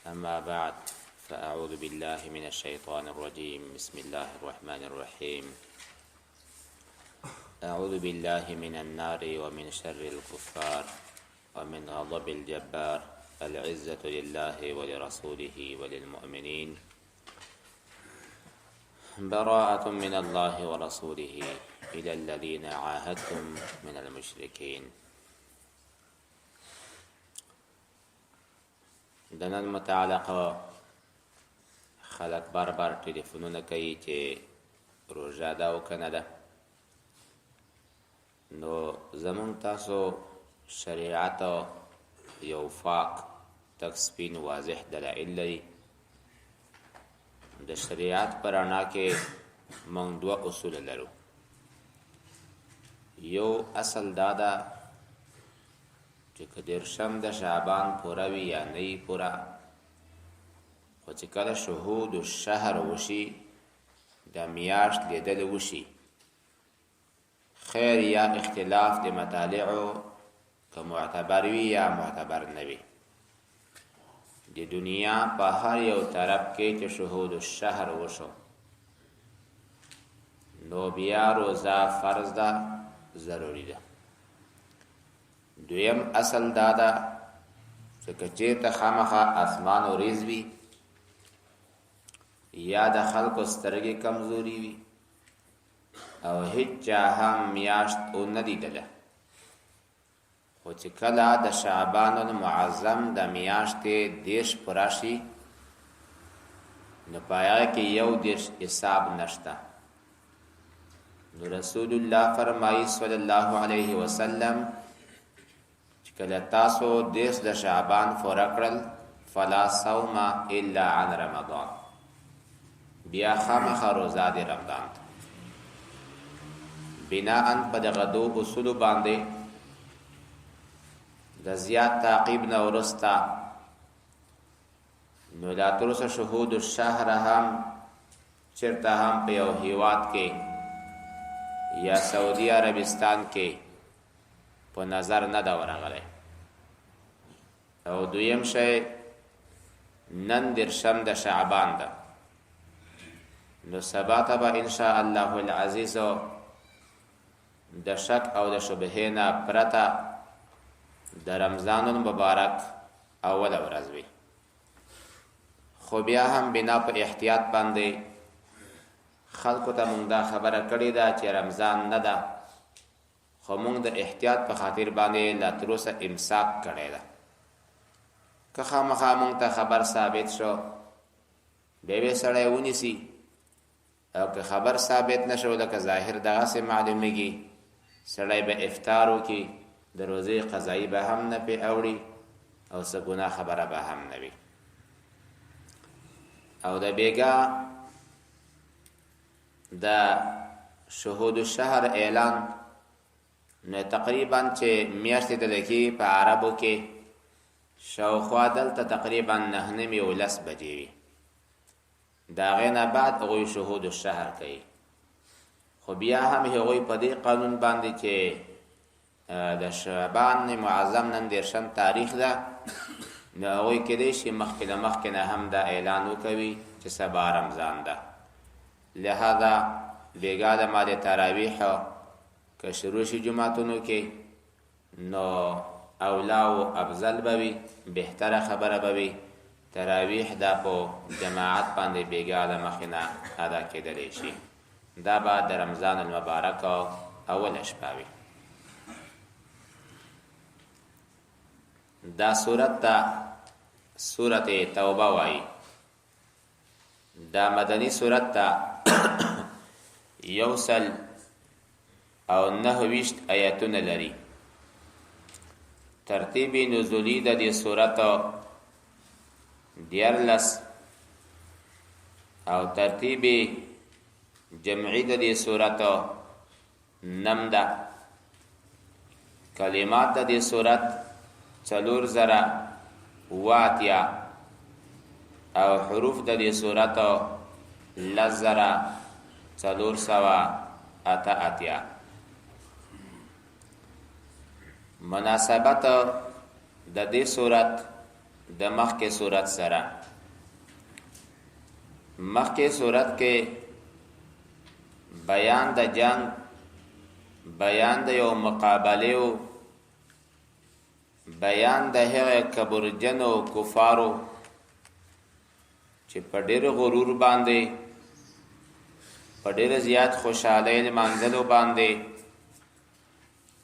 أما بعد فأعوذ بالله من الشيطان الرجيم. بسم الله الرحمن الرحيم. أعوذ بالله من النار ومن شر الكفار ومن غضب الجبار. العزة لله ولرسوله وللمؤمنين. براءة من الله ورسوله إلى الذين عاهدتم من المشركين. دنن متعلقه خلق بار تلیفونونه کوي چې روژه ده او کنه ده. نو زمون تاسو شریعت یو فاق تک سپین واضح دلائل لري. د شریعت پر انا کې موږ دوه اصول لرو. یو اصل دادا چې کدیر شم د شعبان پورا وی یا نه پورا، خو چې کله شهود الشهر وشي د میاشت لیدل وشي، خیر یا اختلاف د مطالعو که معتبر وی یا معتبر نه وي، د دنیا په هر یو طرف کې چې شهود الشهر وشو نو بیا روزه فرض ده، ضروری ده. دویم اصل دادا چې کچېرته خامخا اسمان او ریز وي یا د خلکو سترګې کمزوري وي او هیڅ چا هم میاشت او نه لیدله، خو چې کله د شعبان المعظم د میاشتې دیش پوره شي نو په هغه کې یو دیش حساب نشته. نو رسول الله فرمایي صلی الله علیه وسلم کله تاسو دیس د شعبان فورا کړل فلا صوم الا عن رمضان، بیا خامخا روزه د رمضان. بناءً په دغه دو اصول باندې د زیات تعقیب نه ورستا نو لا ترس شهود الشهر هم چرته هم په یو هیواد کې یا سعودي عربستان کې په نظر نه دا ورغلی. او دویم شی نن درشم د شعبان ده، نو سبا ته به ان شاء الله العزیز د شک او د شبهه نه پرته د رمضان المبارک اول ورځ وي. خو بیا هم بنا په احتیاط باندې خلکو ته مونږ دا خبره کړې ده چې رمضان نه ده، خو مونږ د احتیاط په خاطر باندې لا تر اوسه امساک کړی ده. که خامخا مونږ ته خبر ثابت شو به سړی ونیسي، او که خبر ثابت نشو لکه ظاهر دغسې معلومیږي سړی به افطار وکړي، د روزې قضایي به هم نه پې اوړي او څه ګناه خبره به هم نه وي. او د بیګا د شهود الشهر اعلان نو تقریبا چې میاشتې دلکې په عربو کې شاوخوا دلته تقریبا 9:30 او 10 بجې وي. د هغې نه بعد هغوی شهود الشهر کوي. خو بیا هم هغوی په دې قانون باندې چې د شعبان معظم نن دیرشم تاریخ ده، نو هغوی کېدی شي مخکې له مخکې نه هم دا اعلان وکوي چې سبا رمضان ده. لہذا بیګا د ما د تراویح که شروع شي جماعتونو کې نو اولا او افضل بوي، بهتره خبره بوي تراویح دا په جماعت باندې بیګا د مخینه ادا کېدلی شي. دا به د رمضان المبارک اول شپه وي. دا سورت ته سورت توبه وایي. دا مدنی سورت ته 129 آیاتونه لري. ترتیب نزولی د دې سورت 14 او ترتیب جمعی د دې سورت 9 ده. کلمات د دې سورت 4000 او حروف د دې سورت 10400. مناسبت د دې سورت د مخکې صورت سره. مخکې صورت کې بیان د جنگ، بیان د یو مقابله او بیان د هغه کبرجنو کفارو چې په ډېر غرور باندې په ډېر زیات خوشاله منځلو باندې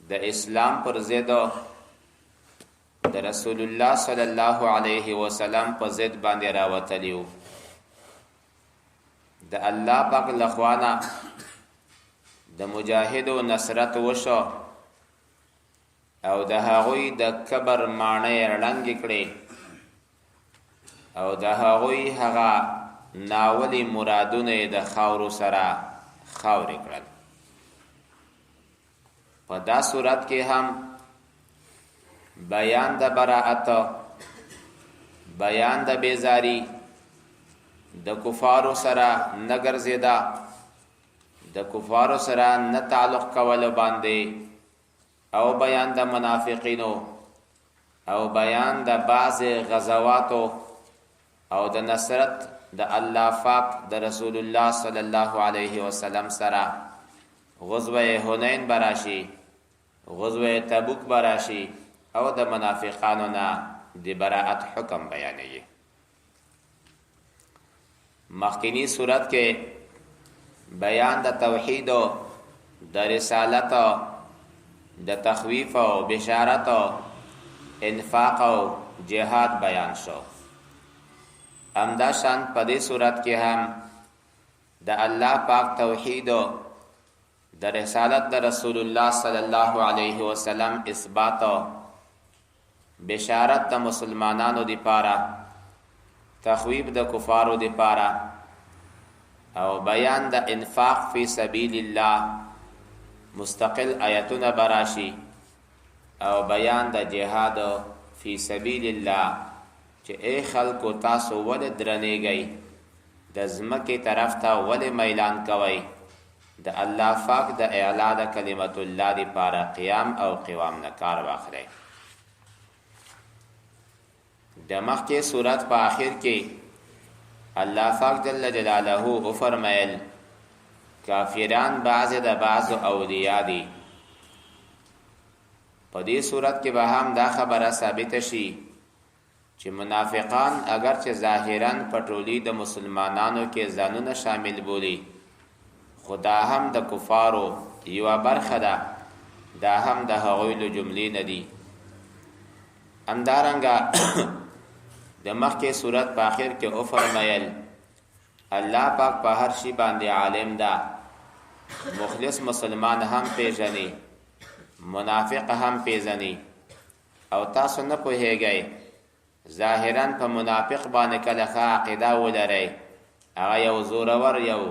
د اسلام پر ضد د رسول الله صلی الله علیه وسلم په ضد باندې راوتلیو. د الله پاک لخوانا د مجاهدو نصرت وشو او د هغوی د کبر معنی رړنګ کړي او د هغوی هغه ناولی مرادونه د خاورو سره خاورې کړل. په دا صورت کې هم بیان د براءت، بیان د بیزاری د کفارو سره نه ګرځېدا، د کفارو سره نه تعلق کول باندې، او بیان د منافقینو او بیان د بعض غزواتو او د نصرت د الله پاک د رسول الله صلی الله علیه وسلم سره. غزوه حنین براشي، غزوه تبوک براشي او د منافقانو نه د براءت حکم بیانوي. مخکینی صورت کې بیان د توحید او د رسالت او د تخویف او بشارت او انفاق او جهاد بیان شو. همدا شان په دې صورت کې هم د الله پاک توحید او د رسالت د رسول الله صلی الله علیه وسلم اثبات او بشارت د مسلمانانو دی پاره، تخویب د کفارو دی پاره، او بیان د انفاق فی سبیل الله مستقل آیتونه براشي، او بیان د جهاد فی سبیل الله چې ای خلکو تاسو ولې درنیږئ، د ځمکې طرف ته ولې میلان کوئ، د الله پاک د اعلا د کلمت الله دی پاره قیام او قوام نه کار واخلئ. د مخکې صورت په آخر کې الله پاک جل جلاله او فرمایل کافران بعض د بعض اولیاء دي. په دې صورت کې به هم دا خبره ثابت شي چې منافقان اگر چې ظاهرا پټولی د مسلمانانو کې ځانونه شامل بولی، خدا هم د کفارو یو برخه ده، دا هم د هغوی له جملې نه دي. همدارنګه د مخکې صورت په آخر کې او فرمایل الله پاک په هر شي باندې عالم ده، مخلص مسلمان هم پیژني، منافق هم پیژني، او تاسو نه پوهیږئ ظاهرا په منافق باندې کله ښه عقیده ولرئ، هغه یو زورور، یو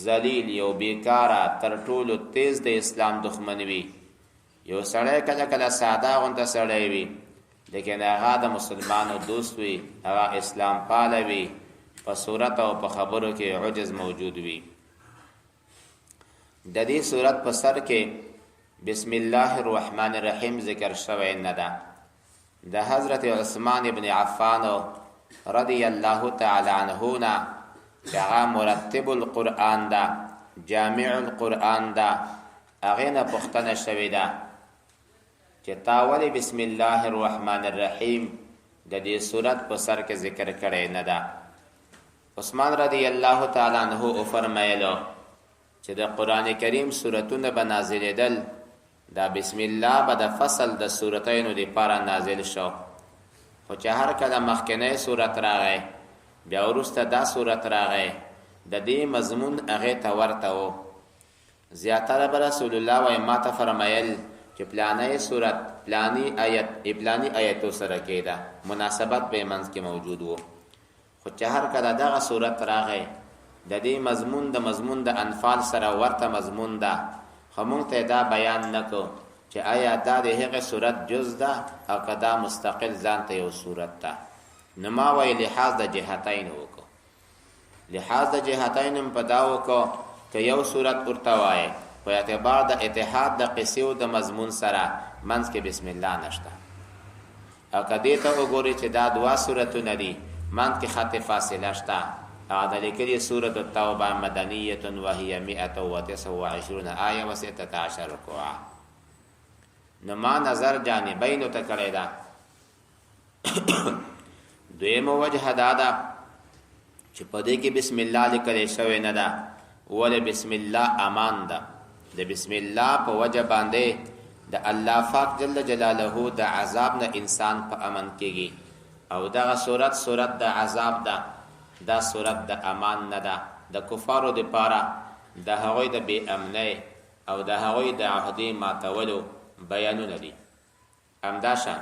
ذلیل، یو بیکاره، تر ټولو تیز د اسلام دښمن وي. یو سړی کله کله ساده غونته سړی وي، لیکن هغه د مسلمانو دوست وي، هغه اسلام پاله وي، په صورت او په خبرو کې عجز موجود وي. د دې صورت په سر کې بسم الله الرحمن الرحیم ذکر شوی نه ده. د حضرت عثمان ابن عفان رضی الله تعالی عنه نه هغه مرتب القرآن ده، جامع القرآن ده، هغې نه پوښتنه شوې ده چې تا ولې بسم الله الرحمن الرحیم د دې صورت په سر کې ذکر کړی نه ده. عثمان رضی الله تعالی عنه او فرمایلو چې د قرآن کریم صورتونه به نازلېدل، دا بسم الله به د فصل د صورتینو لپاره نازل شو، خو چې هر کله مخکنی صورت راغی بیا وروسته دا صورت راغی، د دې مضمون هغې ته ورته و. زیاتره به رسول الله وایي ما ته فرمایل چې پلانی صورت پلانی آیت پلانی آیتو سره کېده، مناسبت به منځ کې موجود و. خو چې هر کله دغه صورت راغی د دې مضمون د مضمون د انفال سره ورته مضمون ده، خو موږ ته دا بیان نه کو چې آیا دا د هغې صورت جز ده او که دا مستقل ځان ته یو صورت ده. نو ما وایي لحاظ د جهتین وکړو، لحاظ د جهتین هم په دا وکړو که یو صورت ورته وایي په اعتبار د اتحاد د قصې او د مضمون سره منځ کې بسم الله نشته، او کدی ته وګوري چې دا دوا سورتونه دي مان کې خط فاصله شته او د لیکلي سورۃ التوبه مدنیه وهي 129 آیه و 16 رکوع. نو ما نظر جانبین ته کړی دا. دویم وجه دا ده چې په دې کې بسم الله لیکل شوی نه ده، ولې بسم الله امان ده. د بسم الله په وجه باندې د الله پاک جل جلاله د عذاب نه انسان په امن کېږي او دغه صورت د عذاب ده، دا صورت د امان نه ده. د کفارو د پاره د هغوی د بې امنۍ او د هغوی د عهدې ماتولو بیانونه دي. همداشان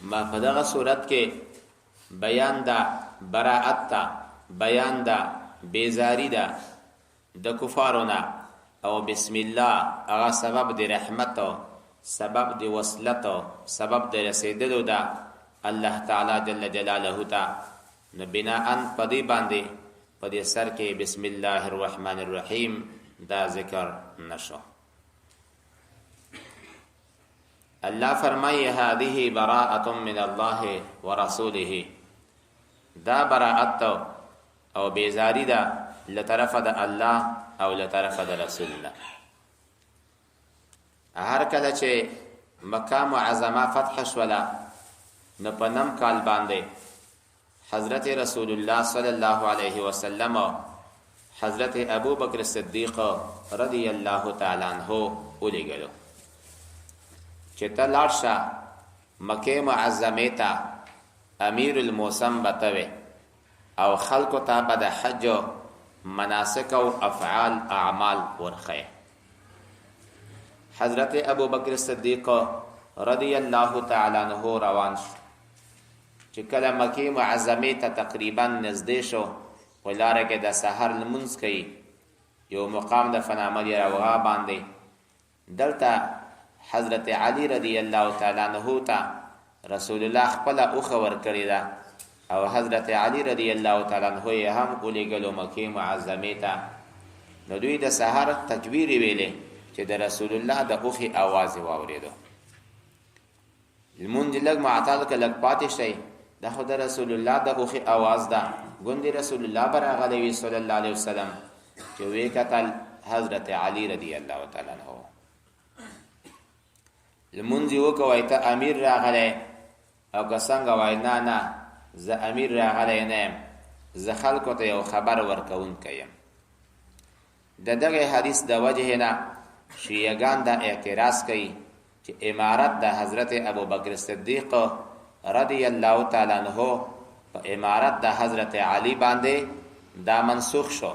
ما په دغه صورت کې بیان ده براءت ته، بیان ده بیزاری ده د کفارونه، او بسم الله هغه سبب د رحمت، سبب د وصلت، سبب د رسیدلو ده الله تعالی جل جلاله ته. نو بناءً په دې باندې په دې سر کې بسم الله الرحمن الرحیم دا ذکر نشو. الله فرمایي هذه براءة من الله ورسوله، دا براءت او بیزاری ده لطرف د الله او لطرف د رسول الله. هر کله چې مکه معظمه فتح شوله نو په نم کال باندې حضرت رسول الله صلی الله علیه وسلم حضرت ابو بکر صدیق رضی الله تعالی عنہ ولېږلو چې ته لاړ شه مکه معظمه ته امیر الموسم بتوي او خلکو ته به د حج مناسک او افعال اعمال ورخه. حضرت ابو بکر صدیق رضی الله تعالی عنہ روان شو چې کله مکه معظمه ته تقریبا نږدې شو ولاره کې د سحر لمونځ کوي یو مقام د فنامل روغا باندې دلته حضرت علی رضی الله تعالی عنہ ته رسول الله خپل اوخه ور کړی دا او حضرت علی رضی الله تعالی عنہ یې هم ولېږلو مکه معظمه ته. نو دوی د سحر تکبیر ویلې چې د رسول الله د اوخه आवाज واورېدو. لمونځ لږ معطل کلک پاتې شي د خدای رسول الله د اوخه आवाज ده ګوندې رسول الله برغلی صلی الله علیه وسلم چې وی کتل حضرت علی رضی الله تعالی عنہ لمونځ وکوي ته امیر راغلی او که څنګه وای نه زه امیر راغلی نه زه خلکو ته یو خبر ورکوونکی یم. د دغه حدیث د وجه نه شیعهګان دا اعتراض کوي چې امارت د حضرت ابو بکر صدیق رضی الله تعالی عنہ په امارت د حضرت علی باندې دا منسوخ شو.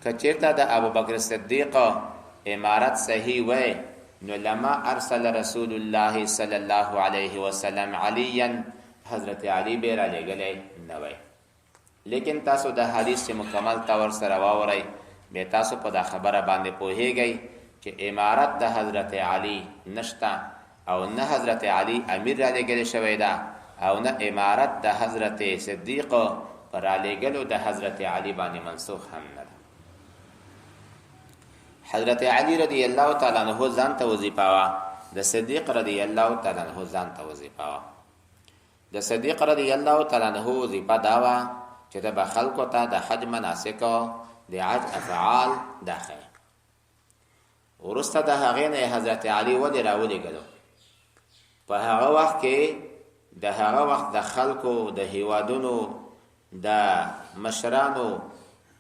که چېرته د ابو بکر صدیق امارت صحیح وای نو لما ارسل رسول الله صلی الله علیه وسلم علیا حضرت علی به را لګلې نه وای. لیکن تاسو د حدیث مکمل تور سره واورئ به تاسو په دا خبره باندې پوهیږئ چې امارت د حضرت علی نشتا او نه حضرت علی امیر را لګل شوی دا او نه امارت د حضرت صدیق پر را لګلو د حضرت علی باندې منسوخ هم نه. حضرت علی رضی الله تعالی عنہ ځان ته وظیفه وا، د صدیق رضی الله تعالی عنہ ځان ته وظیفه وا. د صدیق رضی الله تعالی عنہ وظیفه دا وا چې د خلکو ته د حج مناسک د حج افعال داخله. ورسته د هغې نه حضرت علی ولې راولېږلو؟ په هغه وخت کې د خلکو د هیوادونو د مشرانو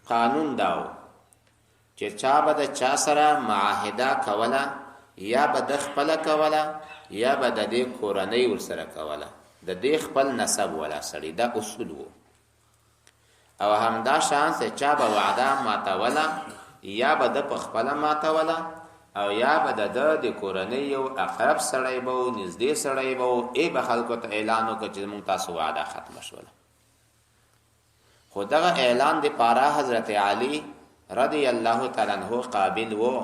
قانون داو چې چا به د چا سره معاهده کوله یا به د خپل کوله یا به د دې کورنۍ ورسره کوله، د دې خپل نسب ولا سړي، دا اصول وو. او همدا شان چې چا به وعده ماتوله یا به د خپل ماتوله او یا به د کورنۍ یو اقرب سړی به و، نږدې سړی به و، ای به خلکو ته اعلان وکړه چې موږ تاسو وعده ختمه شوله. خو دغه اعلان د پاره حضرت علی رضی الله تعالی عنہ قابل وو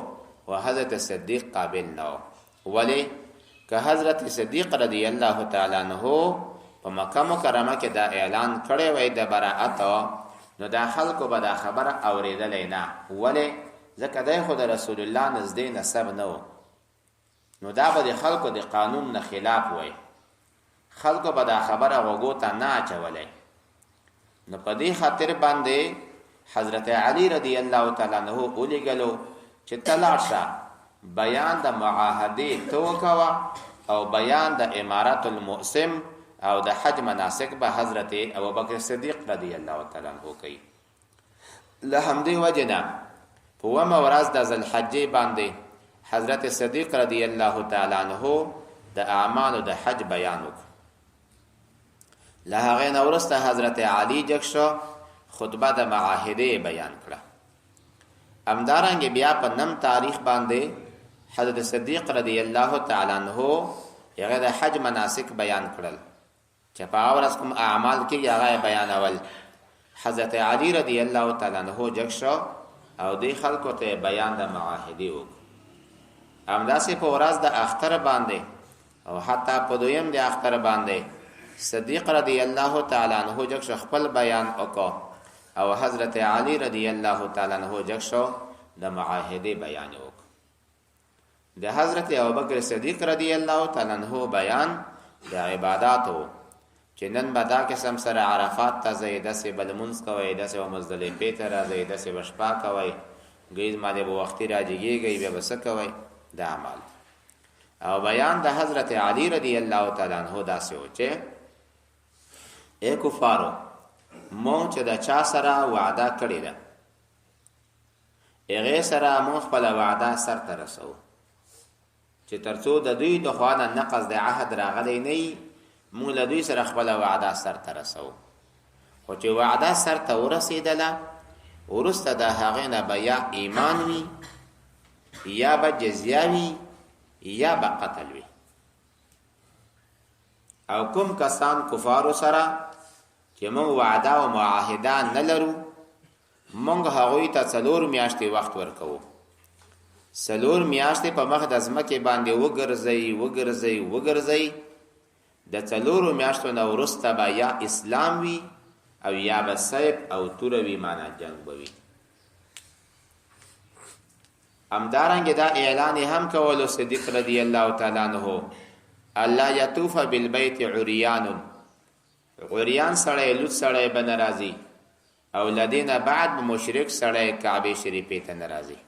او حضرت صدیق قابل نه وو. ولی که حضرت صدیق رضی الله تعالی عنہ په مکه مکرمه کې دا اعلان کړی وای د براءت نو دا خلکو به دا خبره اوریدلې نه. ولی ځکه دای خو د رسول الله نزدې نسب نه وو نو دا به د خلکو د قانون نه خلاف وای، خلکو به دا خبره وګو ته نه اچولای. نو په دې خاطر باندې حضرت علی رضی الله تعالی عنہ ولېګلو چې تلاړ شه بیان د معاهده تو کوا او بیان د امارات المؤسم او د حج مناسک به حضرت ابوبکر صدیق رضی الله تعالی عنہ کوي. له همدې وجنه په ومه ورځ د ذوالحجې باندې حضرت صدیق رضی الله تعالی عنہ د اعمال د حج بیان وکړ. له هغه نه وروسته حضرت علی جکشو خطبه د معاهده بیان کړه. همدارنګه بیا په نم تاریخ باندې حضرت صدیق رضی الله تعالی عنہ هغه د حج مناسک بیان کړل چې په اورس کوم اعمال کې هغه بیانول. حضرت علی رضی الله تعالی عنہ جکشو او د خلکو ته بیان د معاهده وکړ. همداسې په ورځ د اختر باندې او حتی په دویم د اختر باندې صدیق رضی الله تعالی عنہ جکشو خپل بیان وکړ او حضرت علی رضی الله تعالی عنہ جکشو د معاهده بیان وکړ. د حضرت ابوبکر صدیق رضی الله تعالی عنہ بیان د عبادتو چې نن به دا قسم سره عرفات ته زیاده سه بلمنس کوي، د سه مزدلفه ته راځي، د سه بشپا کوي، ګیز ماده به وختي راځيږي به بس کوي د اعمال. او بیان د حضرت علی رضی الله تعالی عنہ دا سه و چې اے کفارو مونږ چې د چا سره وعده کړی ده هغه سره مونږ خپل وعده سره رسو چې ترڅو د دوی د خوانه نقض د عهد راغلی نه مونږ له دوی سره خپل وعده سره رسو. خو چې وعده سره ورسېدله ورسته د هغه نه بیا ایمان وي یا به جزیه وي یا به قتل وي. او کوم کسان کفارو سره چې مونږ وعده او معاهده نه لرو مونږ هغوی ته 4 میاشتې وخت ورکوو. 4 میاشتې په مخ د ځمکې باندې وګرځئ د 4 میاشتو نه وروسته به یا اسلام وي او یا به سیف او توره وي، معنا جنگ به وي. همدارنګه دا اعلان هم کولو صدیق رضی الله تعالی عنہ الله یطوف بالبیت عریان سړی لوت سړی به ناراضي او لدینا بعد مشرک سړی کعبه شریفه ته ناراضي.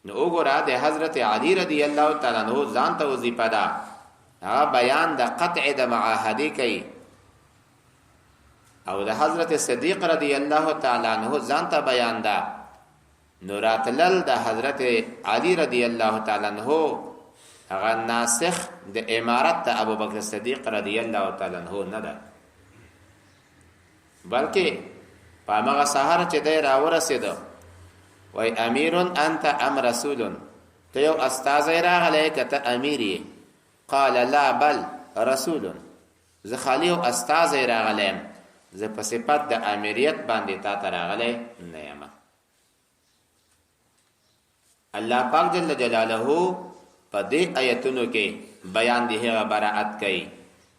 نو وګوره د حضرت علی رضی الله تعالی عنہ ځان ته وظیفه ده هغه بیان د قطع د معاهده کوي او د حضرت صدیق رضی الله تعالی عنہ ځان ته بیان ده. نو راتلل د حضرت علی رضی الله تعالی عنہ هغه ناسخ د امارت د ابوبکر صدیق رضی الله تعالی عنہ نه ده، بلکې په هغه سحر چې دی راورسېده وای امیر انت ام رسول، ته یو استاد راغلی کته امیر؟ قال لا بل رسول، زه خالی او استاد راغلم، زه په صفت د امیریت باندې تا ته راغلی نه یم. الله پاک جل جلاله په دې آیتونو کې بیان دی هغه براءت کوي.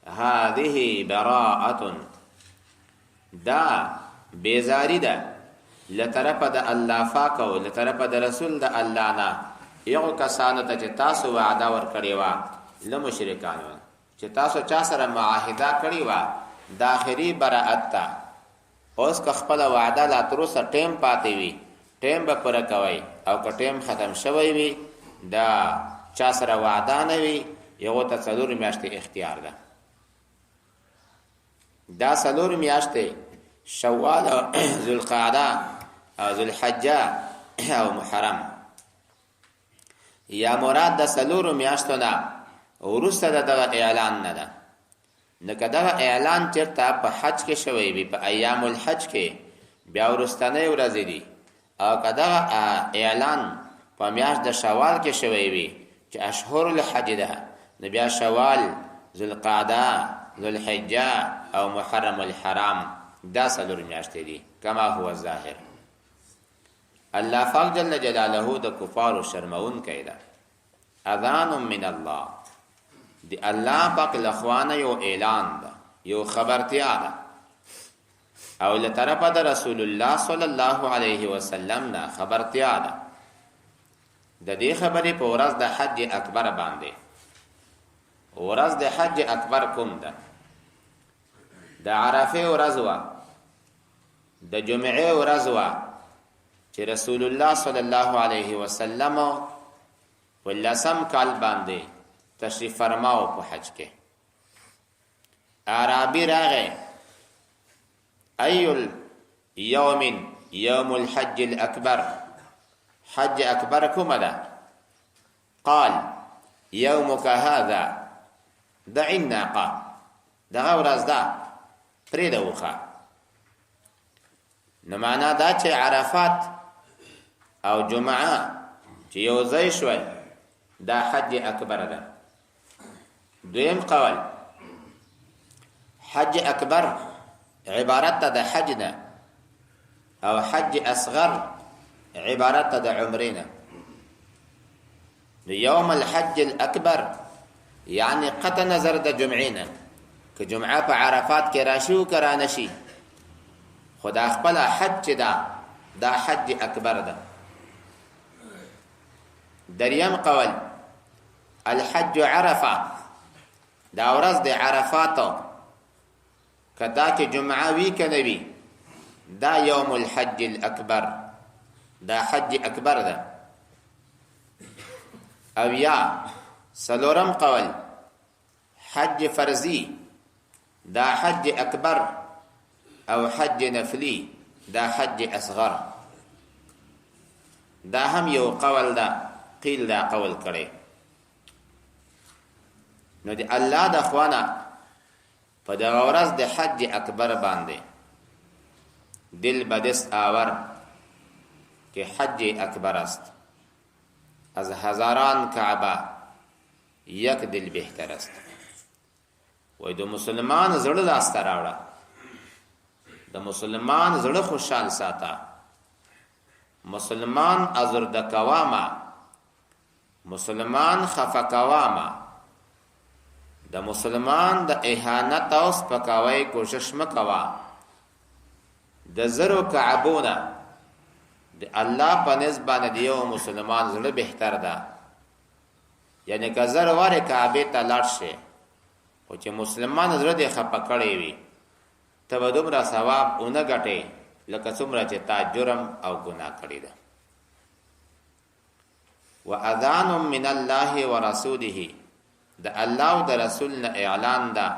هذه براءه، دا بیزاری ده لطرف د الله پاک او لطرف د رسول د الله نه یو کسانو ته چې تاسو وعده ورکړی و له مشرکانو چې تاسو چا سره معاهده کړی و د اخري براءت ته. اوس که خپل وعده لا تر اوسه ټیم پاتې وي ټیم به پوره کوئ او که ټیم ختم شوی وي دا چا سره وعده نه وي یو ته 4 میاشتې اختیار ده. دا 4 میاشتې شوال او ذوالقعده او ذوالحجه او محرم یا مراد د 4 میاشتو نه ورسته دغه اعلان نه ده. نکه دغه اعلان چرته په حج کې شوی وي په ایام الحج کې بیا ورستنه ورځې دي او کداغه اعلان په میاشت د شوال کې شوی وي چې اشهر الحج ده، نو بیا شوال، ذوالقعده، ذوالحجه او محرم الحرام دا 4 میاشتې دي کما هو ظاهر. الله پاک جل جلاله د کفار شرمون کیدا. اذان من الله، دی الله پاک لخوانه یو اعلان ده، یو خبرتیا ده او لطرف د رسول الله صلی الله علیه وسلم نه خبرتیا ده. د دې خبرې په ورځ د حج اکبر باندې. ورځ د حج اکبر کوم ده؟ د عرفه ورځ وا، د جمعې ورځ وا چې رسول الله صلی الله علیه وسلم ولسم کال باندې تشریف فرماو په حج کې. عربی راغی ایل یوم یوم الحج الاکبر، حج اکبر کومه ده؟ قال یومک هذا دع الناقه، دغه ورځ ده پرېږده وښه. نو معنا دا چې عرفات او جمعه چې یو ځای شول دا حج اکبر ده. دویم قول حج اکبر عبارت ده د حج نه، او حج اصغر عبارت ده د عمرې نه. یوم الحج الاکبر یعنی قطع نظر د جمعې نه، که جمعه په عرفات کې راشي او که رانشي، خدا خپل حج چې ده دا حج اکبر ده. دریم قول الحج عرفه، دا ورځ د عرفاتو، کدا کې جمعه وی کنه وی دا یوم الحج الاکبر، دا حج اکبر ده. او یا سلورم قول حج فرضی، دا حج اکبر، او حج نفلی دا حج اصغر. دا هم یو قول ده، قیل دا قول کړي. نو دی الله د خوانه په دغه ورځ د حج اکبر باندې دل بدست آور که حج اکبر است، از هزاران کعبه یک دل بهتر است. وای د مسلمان زړه لاسته راوړه، د مسلمان زړه خوشحال ساته، مسلمان ازرده کواما، مسلمان خفه کواما، د مسلمان د اهانت او سپکاوي کوشش مکوا. د زرو کعبونه د الله په نسبت د یو مسلمان زړه بهتر ده. یعنی که زر واره کعبه ته لاړ شي خو چې مسلمان زړه دې خفه کړی وي، ته به دومره ثواب ونه ګټې لکه څومره چې تا جرم او ګناه کړی ده. واذان من الله ورسوله، د الله او د رسول نه اعلان ده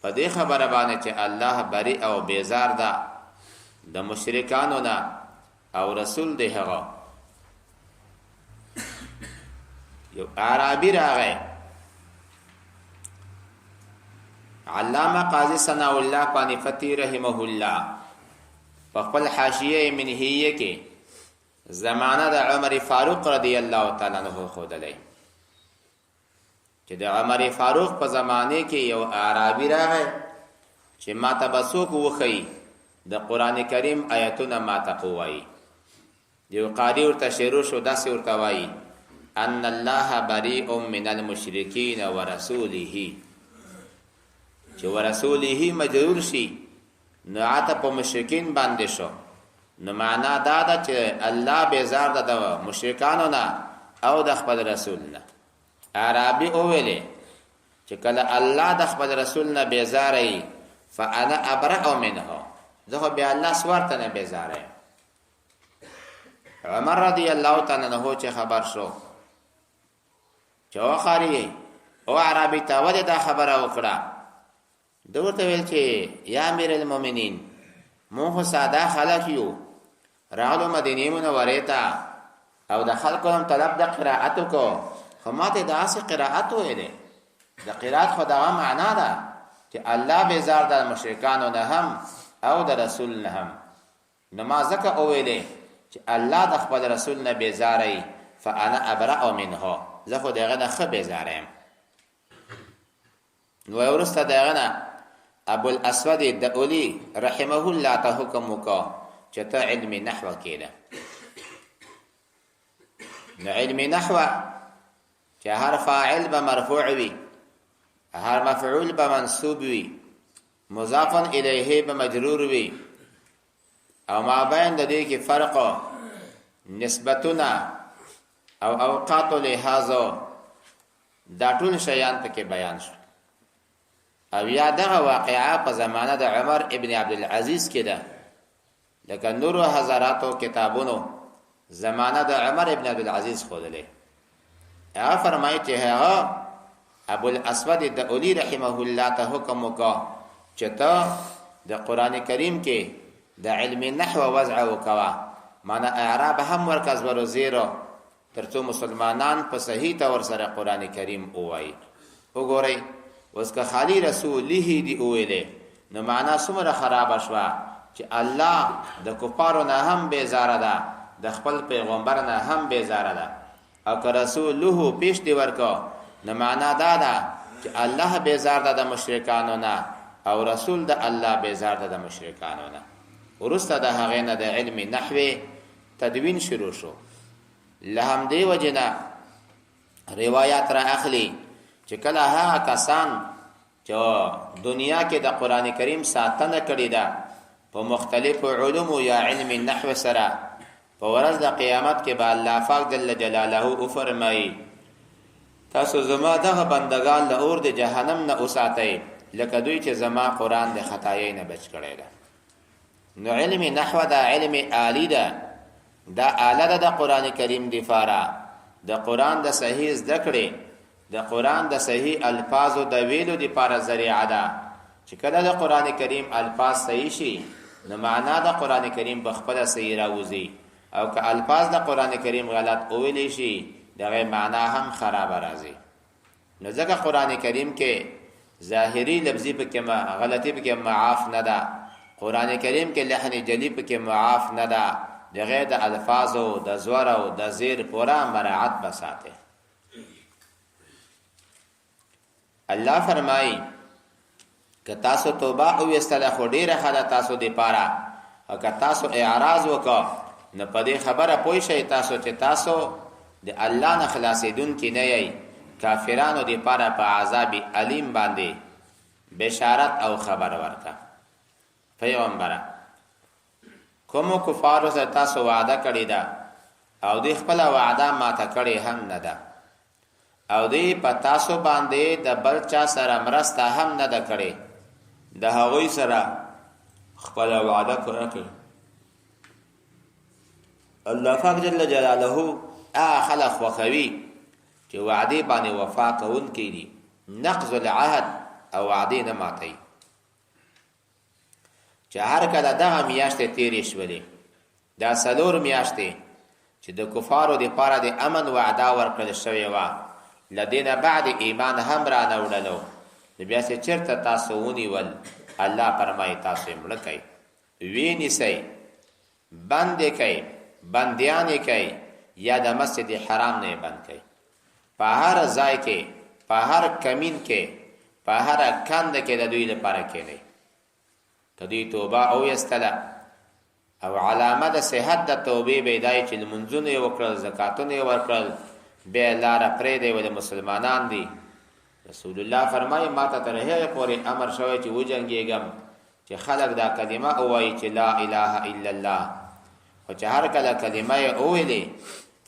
په دې خبره باندې چې الله بری او بیزار ده د مشرکانو نه او رسول دی هغه. یو عربی راغی، علامه قاضی ثناء الله پانیپتی رحمه الله په خپل حاشیه منهیه کې زمانه د عمر فاروق رضی الله تعالی عنہ خودلې چې د عمر فاروق په زمانه کې یو عربی راغی چې ما ته بسوک وخی د قران کریم آیتونه ما ته قوای. یو قاری ورته شروع شو داسې ورته وایي ان الله بریء من المشرکین ورسوله، چې ورسوله مجرور شي نو عاطف په مشرکین باندې شو. نو معنا دا ده چې الله بیزار ده د مشرکانو نه او د خپل رسول نه. عربي اوویلې چې کله الله د خپل رسول نه بیزار ای فانا ابرأ منه، زه به الله سوارته نه بیزار یم. عمر رضی الله تعالی عنہ چې خبر شو چې واخاري او عربي ته ولې دا خبره وکړه، دوته ویل چې یا امیر المؤمنین موږ ساده خلک یو، راغلو مدینه منوره ته او د خلکو هم طلب د قرائت کو، خو ماته د اسه قرائت وې د قرائت خدای معنا ده چې الله بیزار د مشرکانو نه هم او د رسول نه هم. نمازک اویلې چې الله د خپل رسول نه بیزارای فانا ابرأ منه، زه خو دغه نه خو بیزارم. نو ورسته دغه نه ابو الاسود الدؤلی رحمه الله ته حکم وکړ چې ته علم نحو کېده. نو علم نحو چې هر فاعل به مرفوع وي، هر مفعول به منصوب وي، مضاف الیه به مجرور وي، او ما بین د دې کې فرق نسبتونه او اوقات لحاظو دا ټول شیان پکې بیان شو. او یا دغه واقعا په زمانه د عمر ابن عبدالعزیز کې ده، لکه نورو حضراتو کتابونو زمانه د عمر ابن عبدالعزیز خودلې. هغه فرمایي چې هغه ابو الاسود دؤلی رحمه الله ته حکم وکړ چې ته د قران کریم کې د علم نحو وضع وکوا، معنا اعراب هم ورکز ورو زیرو، ترڅو مسلمانان په صحیح تور سره قران کریم وایي. وګورئ اوس که خالی رسوله دی ویلې نو معنا څومره خراب شوه چې الله د کفارو نه هم بیزاره ده، د خپل پیغمبر نه هم بیزاره ده. او که رسوله پیش دی ورکو نو معنا دا ده چې الله بیزار ده د مشرکانو نه او رسول د الله بیزار ده د مشرکانو نه. ورسته د هغې نه د علم نحوی تدوین شروع شو. لهم دی وجنه روایات را اخلي چې کله هغه کسان چې دنیا کې د قران کریم ساتنه کړې ده په مختلفو علوم یا علم نحو سره، په ورځ د قیامت کې به الله پاک جل جلاله او فرمایي تاسو زما دغه بندگان له اور د جهنم نه اوساتئ لکه دوی چې زما قران د خطایي نه بچ کړی ده. نو علم نحو دا علم عالی ده، دا اعلی ده د قران کریم دی فارا د قران د صحیح ذکر، د قران د صحیح الفاظو د ویلو دی پارا ذریعہ ده. چې کله د قران کریم الفاظ صحیح شي نو معنا د قران کریم بخپله صحیح راوځي، او که الفاظ د قران کریم غلط ویل شي دغه معنا هم خراب راځي. نو ځکه قران کریم کې ظاهری لفظي پکې غلطي پکې معاف نه ده، قران کریم کې لحن جلی پکې معاف نه ده، دغه د الفاظو د زور او د زیر پورا مراعات بساته. الله فرمایي که تاسو توبه او استله خو ډیره خاله تاسو دی پاره، او که تاسو اعراض وکړه نو په دې خبره پوه شئ تاسو چې تاسو د الله نه خلاصیدون کې نه یی. کافرانو دی پاره په عذاب علیم باندې بشارت او خبر ورکا. پیغمبره کوم کفارو سره تاسو وعده کړی دا او دی خپل وعده ماته کړی هم نه ده، او دی په تاسو باندې د بل چا سره مرسته هم نه ده کړی، د هغوی سره خپل وعده کړی. الله پاک جل جلاله خلق وخوي چې وعده باندې وفا کوونکي دي، نقض العهد او وعده نه ماتي. چې هر کله دغه میاشتې تیرې شولې، دا 4 میاشتې چې د کفارو د پاره د امن وعده ورکړل شوې وه، لدینه بعد ایمان هم را نه وړلو، نو بیا چې چېرته تاسو ونیول الله فرمایي تاسو یې مړه کوئ، وینیسئ، بند یې کوئ، بندیان یې کوئ، یا د مسجد حرام نه یې بند کوئ. په هر ځای کې، په هر کمین کې، په هر کند کې د دوی لپاره کېنئ. که دوی توبه او یستله او علامه د صحت د توبې به دای چې لمونځونه یې وکړل، زکاتونه یې ورکړل، بیا لاره پرېږدئ ولې مسلمانان دي. رسول الله فرمایي ما ته تر هغې پورې امر شوی چې وجنګېږم چې خلک دا کلمه ووایي چې لا اله الا الله، خو چې هر کله کلمه یې وویلې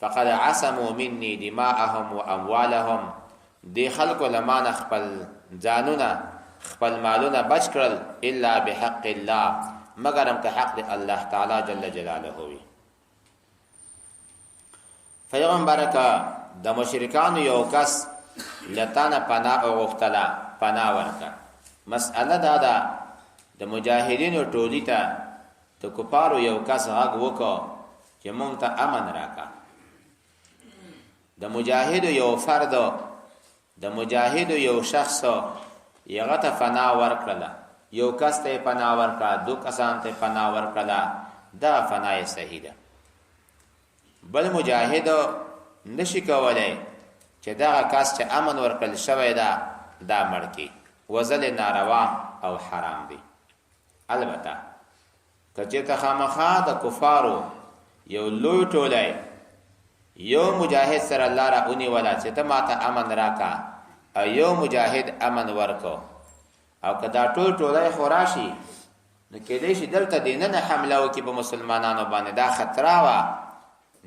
فقد عصموا مني دماءهم واموالهم، دی خلکو له مانه خپل ځانونه خپل مالونه بچ کړل، الا بحق الله، مگر هم که حق دی الله تعالی جل جلاله وي. پیغمبر که د مشرکانو یو کس لتانه پناه وغوښتله، پناه ورکړه. مسئله دا ده د مجاهدینو ټولي ته د کفارو یو کس غږ وکړو چې مونږ ته امن راکړه. د مجاهدو یو فرد، د مجاهدو یو شخص یغه ته پناه ورکړله، یو کس ته پناه ورکړه، 2 کسان ته پناه ورکړه، دا پناه صحیح ده. بل مجاهد نشي کولای چې دا کس چې امن ورکړل شوی ده دا مړ کی، وزل ناروا او حرام دي. البته کچې ته خامخا د کفارو یو لوی ټولای یو مجاهد سره الله را اونې ولا چې ته ماته امن راکا، او یو مجاهد امن ورکو، او که دا ټول ټولای خوراشي نو کېدای شي دلته دینه حمله وکړي په مسلمانانو باندې، دا خطر وا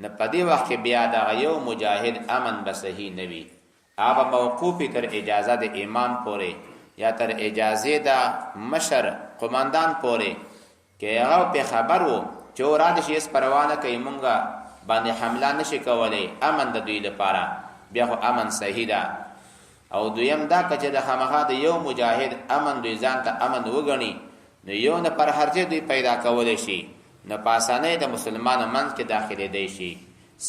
نه پدې وخت کې بیا دا یو مجاهد امن به صحیح نوي هغه موقوفي تر اجازه د امام پورې یا تر اجازه د مشر قوماندان پورې کې هغه په خبر وو چې وراد شي اس پروانه کوي مونږه باندې حمله نشي کولای امن د دوی لپاره بیا خو امن صحیح ده او دویم دا چې د خامخا د یو مجاهد امن دوی ځان ته امن وګڼي نو یو نه پر هرڅه دوی پیدا کولای شي نه پاسانه د مسلمانانو منځ کې داخلي دی شي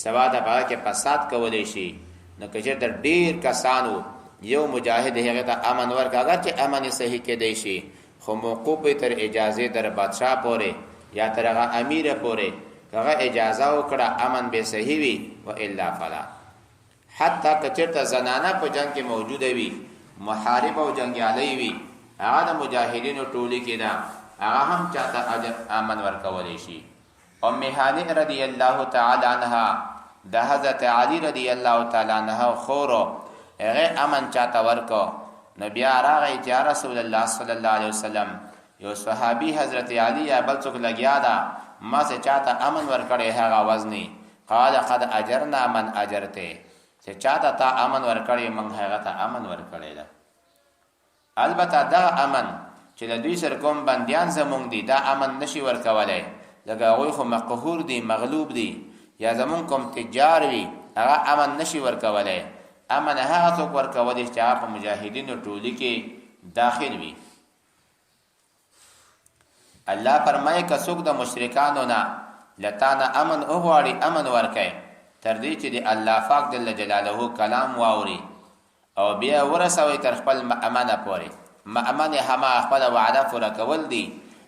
سوا د باغ کې فساد کولای شي نو کچې در ډیر کسانو یو مجاهد هغه ته امن ورکاږي چې امن صحیح کې دی شي خو موقوف تر اجازه در بادشاہ پورې یا تر هغه امیر پورې هغه اجازه وکړه امن به صحیح وي و الا فلا حتی کچې زنانه په جنگ کې موجوده وي محارب او جنگیالي وي هغه د مجاهدینو ټولي کې ده هغه هم چاته اجر امن ورکولای شي ام هانئ رضی الله تعالی عنها د حضرت علی رضی الله تعالی عنها خورو هغه امن چاته ورکو نبی راغی چې رسول الله صلی الله علیه وسلم یو صحابي حضرت علی یا بل څوک لګیا دا ما سے چاته امن ورکړي هغه وزنی قال قد اجرنا من اجرته چې چاته تا امن ورکړي موږ هغه ته امن ورکړي دا البته دا امن چې د دوی سره کوم بنديان زمونږ دي دا امن نشي ورکولای لکه هغوی خو مقهور دي مغلوب دي یا زمونږ کوم تجار وي هغه امن نشي ورکولای امن هغه څوک ورکولی چې هغه په مجاهدینو ټولي کې داخل وي الله فرمایي که څوک د مشرکانو نه لتانه امن وغواړي امن ورکوي تر دې چې د الله پاک جل جلاله کلام واوري او بیا ورسوي تر خپل امانه پورې امانه هم خپل وعده پوره کول دي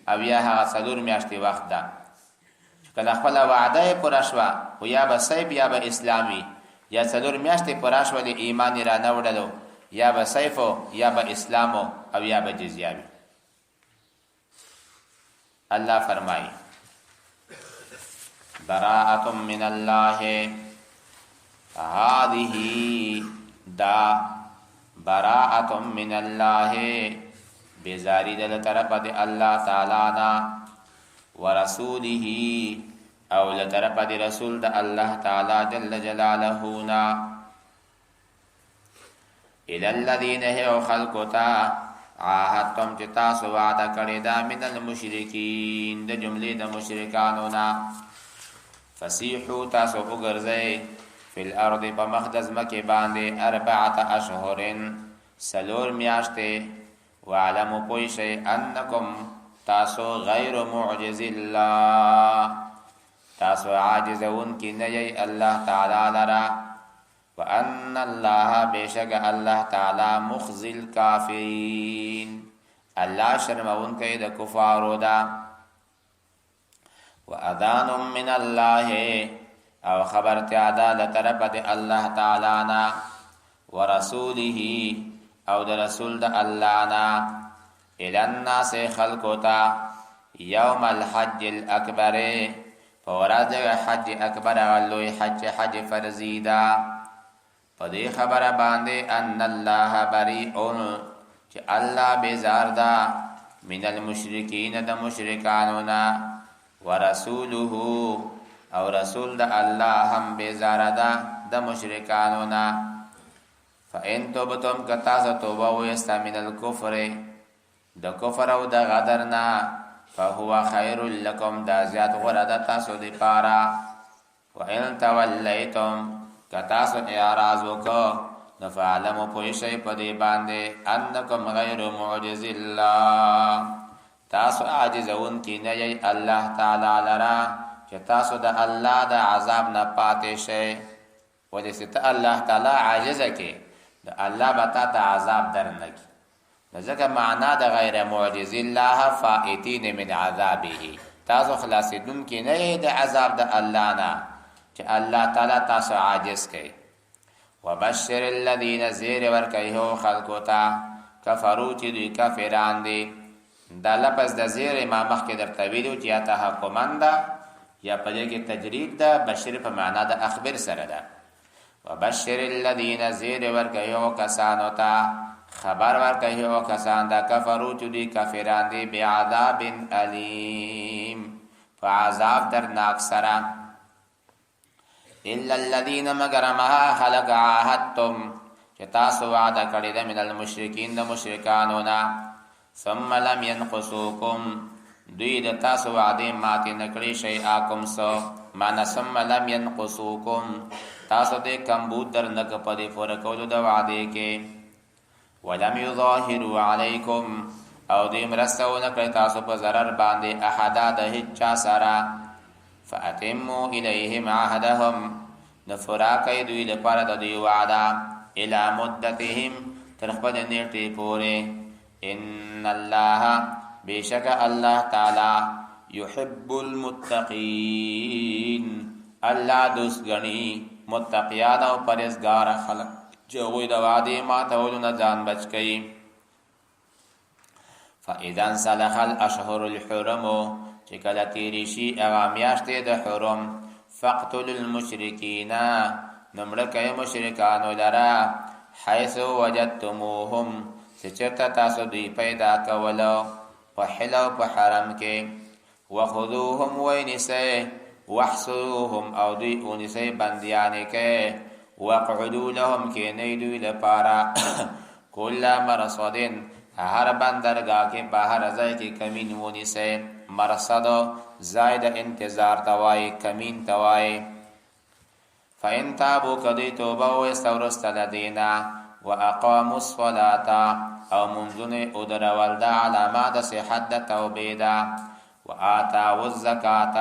او یا هغه 4 میاشتې وخت ده کله خپل وعده پوره شوه او یا به سیف یا به اسلامي یا 4 میاشتې پوره شوه د ایمان را نه وړلو یا به سیف یا به اسلام او یا به جزیه وي الله فرمایي براءة من الله هذه دا براءة من الله بزاری دل طرف دی اللہ تعالی نا ورسوله او لطرف دی رسول دا اللہ تعالی جل جلالہ نا الى الذین هو خلقتا عاهدتم چتا سوعد کړی دا من المشرکین د جملې د مشرکانو نا فسیحو تاسو وګرځئ فی الارض بمخدز مکی باندې 4 اشهر سلور میاشتې وعلموا پویشی انکم تاسو غیر معجز اللہ تاسو عاجزون کی نئی اللہ تعالی لرا وان اللہ بیشک اللہ تعالی مخزی الکافرین اللہ شرمون کئی دا کفارو دا واذان من اللہ او خبر تعالی لطرف دی اللہ تعالی نا ورسوله او د رسول د الله نا الى الناس خلقتا يوم الحج الاكبر فوراد حج اکبر ولوی حج فرزیدا پدې خبره باندې ان الله بریئون چې الله بیزار دا من المشرکین د مشرکانو نا ورسوله او رسول د الله هم بیزار دا د مشرکانو نا فإن توبتم کتاسا توبه ویستا من الكفر د کفر او د غدرنا فهو خیر لکم دا زیاد غرد تاسو دی پارا وإن تولیتم کتاسو اعراض وکو نفعلمو پویشی پدی بانده انکم غیر معجز اللہ تاسو عاجزون کی نئی اللہ تعالی لرا چه تاسو دا اللہ دا عذاب نپاتے شی ولیستا اللہ تعالی عاجزه کی دا الله بتا ته عذاب درنکی ځکه معنا د غیر معجز الله فائتین من عذابه تاسو خلاصیدون کې نه د عذاب د الله نه چې الله تعالی تاسو عاجز کوي وبشر الذين زیر ورکیه خلقتا کفروا چې دوی کافران دي دا لفظ د زیر ما مخکې درته ویلو چې یا تحکمنده یا په دې کې تجرید ده بشر په معنا د اخبر سره ده وبشر الذين زیر ورکیو کسانو تا خبر ورکیو کسان دا کفرو چودی کافران دی بعذاب علیم فعذاب درناک سرا الا الذين مگر ما خلق عاهدتم چې تاسو وعده کړی ده من المشرکین د مشرکانو نه ثم لم ينقصوكم دوی د تاسو وعده ماتې نکړي شیئاکم سو معنا ثم لم ينقصوكم تاسو دې کمبود در نه کپدې فور کولو د وعده کې ولم يظاهروا عليكم او دې مرستونه کړی تاسو په ضرر باندې احد د هیڅ سره فاتموا الیهم عهدهم نفرا کوي دوی لپاره د دوی وعده الى مدتهم تر خپل نیټې پورې ان الله بیشک الله تعالی يحب المتقین الله دوست غني متقیان او پرهیزګار خلق چې وې د وعده ماتولو نه ځان بچ کړي فاذا انسلخ الاشهر الحرم چې کله تیری شي هغه میاشتې د حرم فقتل المشرکین نمړه کوي مشرکانو لرا حيث وجدتموهم چې چېرته تاسو دوی پیدا کولو په حل او په حرم کې وخذوهم ونساء واحصروهم او دوی ونساء بندیان کې وقعدوا لهم کې نه دوی لپاره کل مرصدن هر بندرگاه کې بهر ځای کې کمین ونساء مرصد زائد انتظار توای کمین توای فإن تابوا کدی توبه او استورست لدینا واقاموا الصلاه او منذن ادرول دا علامات صحت د توبه دا واتاوا الزکات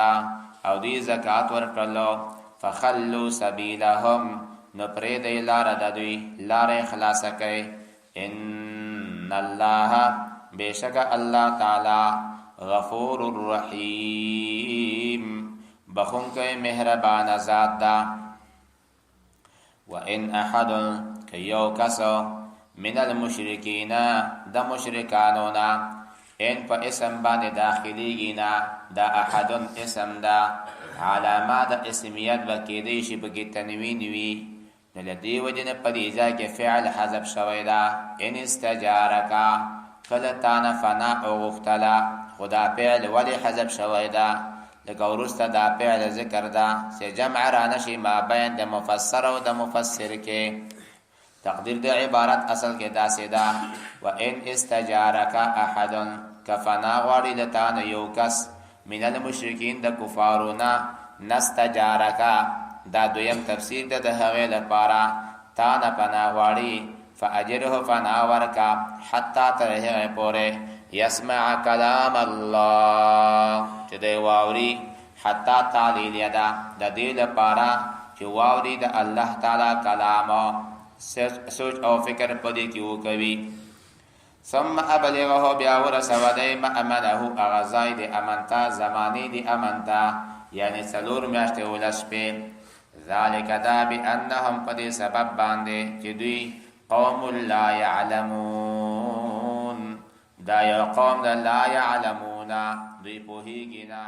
او دی زکات ورکړلو فخلوا سبيلهم نپری دی لار د دوی لار خلاص کړي ان الله بیشک الله تعالی غفور الرحیم بخون کوي مهربان ذات دا وان احد کيو کسو من المشرکین د مشرکانونا ان په اسم باندې داخليږي نه دا احد اسم دا علامات اسمیت وکیدې شي په کې تنوین وی نو لدی وجنه په دې ځای کې فعل حذف شوی دا ان استجارکا فلتانا فنا او غختلا خدا فعل ولی حذف شوی دا لکه ورسته دا فعل ذکر دا چې جمع را نشي ما بین د مفسر او د مفسر کې تقدیر د عبارت اصل کې داسې دا وان استجارک احد کفنا غواړي لتان یو کس من المشرکین د کفارونا نستجارک دا دویم تفسیر د هغه لپاره تا نه پنا غواړي فاجره فنا ورکا حتا ترهه پوره يسمع كلام الله چې دی واوري حتا تعلیل یدا د دې لپاره چې واوري د الله تعالی کلام سوچ او فکر پدې کې وکوي ثم ابلغه بیا ورسو دای ما امنه اغزای دی امنتا زمانی دی امنتا یعنی سلور میاشتې ولس په ذالک دا بانهم پدې سبب باندې چې دوی قوم لا يعلمون دا یو قوم لا يعلمون دوی پوهیږي نه